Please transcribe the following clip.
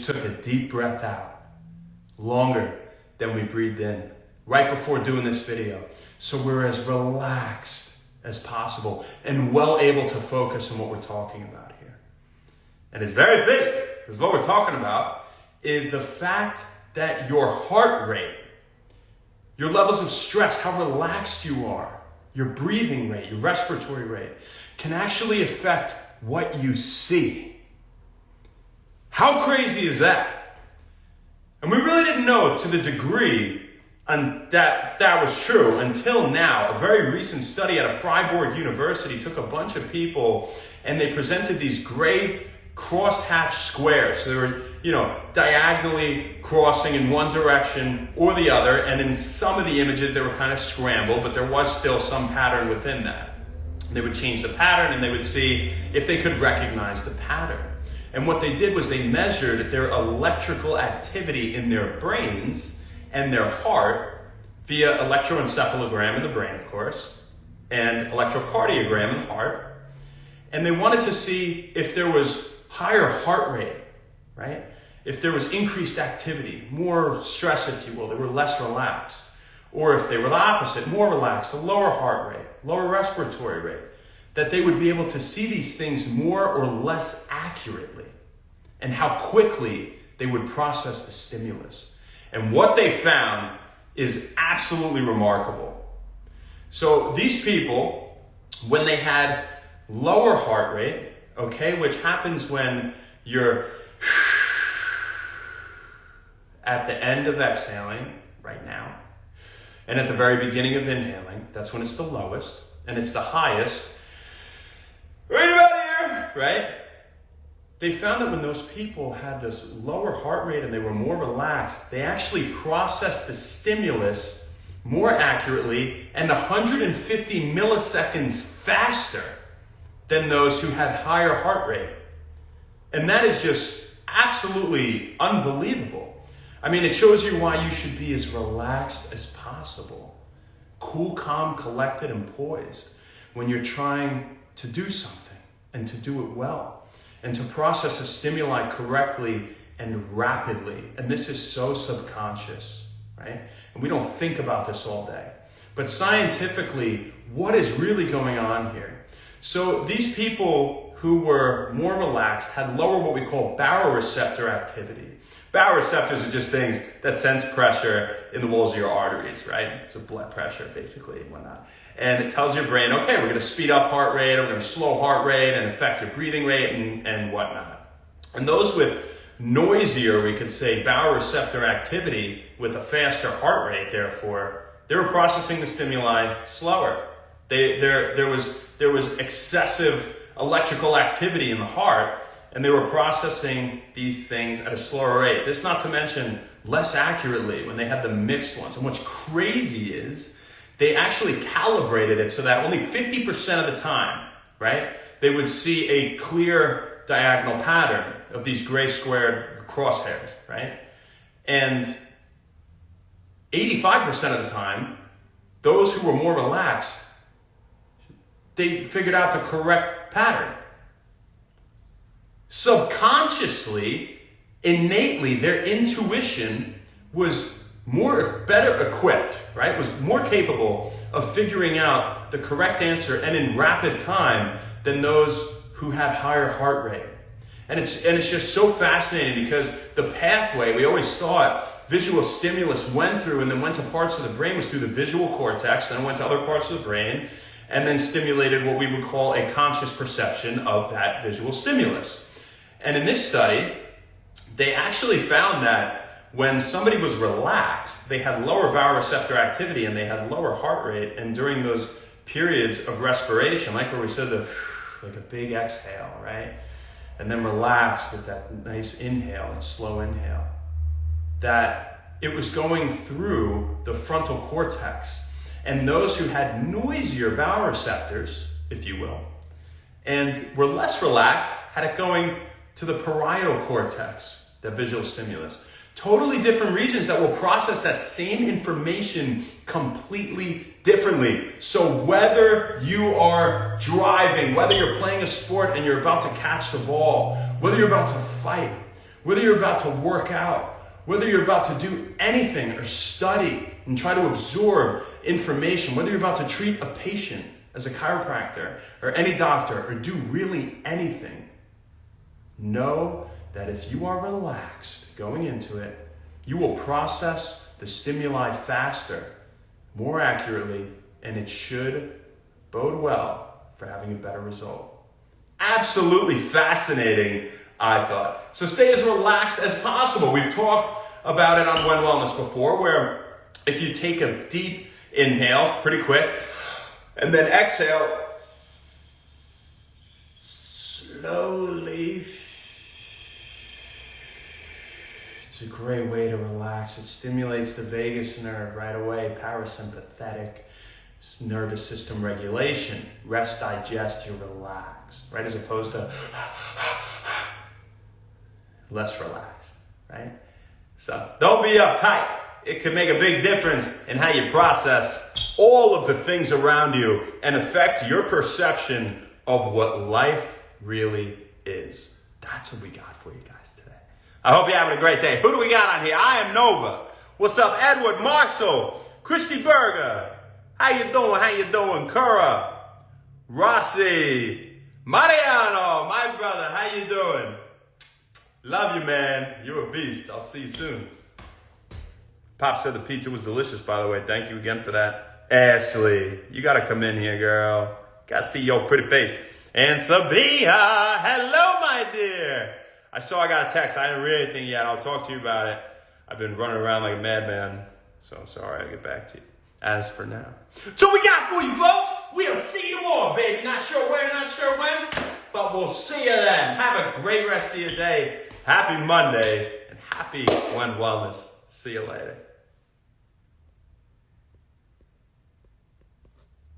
just took a deep breath out, longer than we breathed in, right before doing this video. So we're as relaxed as possible and well able to focus on what we're talking about here. And it's very fitting, because what we're talking about is the fact that your heart rate, your levels of stress, how relaxed you are, your breathing rate, your respiratory rate, can actually affect what you see. How crazy is that? And we really didn't know to the degree that was true until now. A very recent study at a Freiburg University took a bunch of people and they presented these gray cross-hatched squares. So they were, diagonally crossing in one direction or the other, and in some of the images they were kind of scrambled, but there was still some pattern within that. They would change the pattern and they would see if they could recognize the pattern. And what they did was they measured their electrical activity in their brains and their heart via electroencephalogram in the brain, of course, and electrocardiogram in the heart. And they wanted to see if there was higher heart rate, right? If there was increased activity, more stress, if you will, they were less relaxed. Or if they were the opposite, more relaxed, a lower heart rate, lower respiratory rate, that they would be able to see these things more or less accurately, and how quickly they would process the stimulus. And what they found is absolutely remarkable. So these people, when they had lower heart rate, okay, which happens when you're at the end of exhaling right now, and at the very beginning of inhaling, that's when it's the lowest, and it's the highest right about here, right? They found that when those people had this lower heart rate and they were more relaxed, they actually processed the stimulus more accurately and 150 milliseconds faster than those who had higher heart rate. And that is just absolutely unbelievable. I mean, it shows you why you should be as relaxed as possible. Cool, calm, collected, and poised when you're trying to do something and to do it well and to process a stimuli correctly and rapidly. And this is so subconscious, right? And we don't think about this all day. But scientifically, what is really going on here? So these people who were more relaxed had lower what we call baroreceptor activity. Baroreceptors are just things that sense pressure in the walls of your arteries, right? So blood pressure, basically, and whatnot. And it tells your brain, okay, we're going to speed up heart rate, or we're going to slow heart rate and affect your breathing rate and whatnot. And those with noisier, we could say, baroreceptor activity with a faster heart rate, therefore, they were processing the stimuli slower. There was excessive electrical activity in the heart, and they were processing these things at a slower rate. This not to mention less accurately when they had the mixed ones. And what's crazy is they actually calibrated it so that only 50% of the time, right, they would see a clear diagonal pattern of these gray squared crosshairs, right? And 85% of the time, those who were more relaxed, they figured out the correct pattern. Subconsciously, innately, their intuition was better equipped, right? Was more capable of figuring out the correct answer and in rapid time than those who had higher heart rate. And it's just so fascinating because the pathway, we always thought visual stimulus went through and then went to parts of the brain was through the visual cortex, then went to other parts of the brain, and then stimulated what we would call a conscious perception of that visual stimulus. And in this study, they actually found that when somebody was relaxed, they had lower baroreceptor activity and they had lower heart rate. And during those periods of respiration, like where we said like a big exhale, right? And then relaxed with that nice inhale and slow inhale, that it was going through the frontal cortex. And those who had noisier baroreceptors, if you will, and were less relaxed, had it going to the parietal cortex, that visual stimulus. Totally different regions that will process that same information completely differently. So whether you are driving, whether you're playing a sport and you're about to catch the ball, whether you're about to fight, whether you're about to work out, whether you're about to do anything or study and try to absorb information, whether you're about to treat a patient as a chiropractor or any doctor or do really anything, know that if you are relaxed going into it, you will process the stimuli faster, more accurately, and it should bode well for having a better result. Absolutely fascinating, I thought. So stay as relaxed as possible. We've talked about it on When Wellness before, where if you take a deep inhale pretty quick and then exhale slowly, it's a great way to relax. It stimulates the vagus nerve right away, parasympathetic nervous system regulation. Rest, digest, you're relaxed, right? As opposed to less relaxed, right? So don't be uptight. It can make a big difference in how you process all of the things around you and affect your perception of what life really is. That's what we got for you guys today. I hope you're having a great day. Who do we got on here? I am Nova. What's up, Edward, Marshall, Christy Berger? How you doing? How you doing? Kura, Rossi, Mariano, my brother. How you doing? Love you, man. You're a beast. I'll see you soon. Pop said the pizza was delicious, by the way. Thank you again for that. Ashley, you got to come in here, girl. Got to see your pretty face. And Sabia, hello, my dear. I saw I got a text. I didn't read anything yet. I'll talk to you about it. I've been running around like a madman, so I'm sorry. I'll get back to you. As for now. So we got for you, folks. We'll see you more, baby. Not sure where, not sure when, but we'll see you then. Have a great rest of your day. Happy Monday and happy When Wellness. See you later.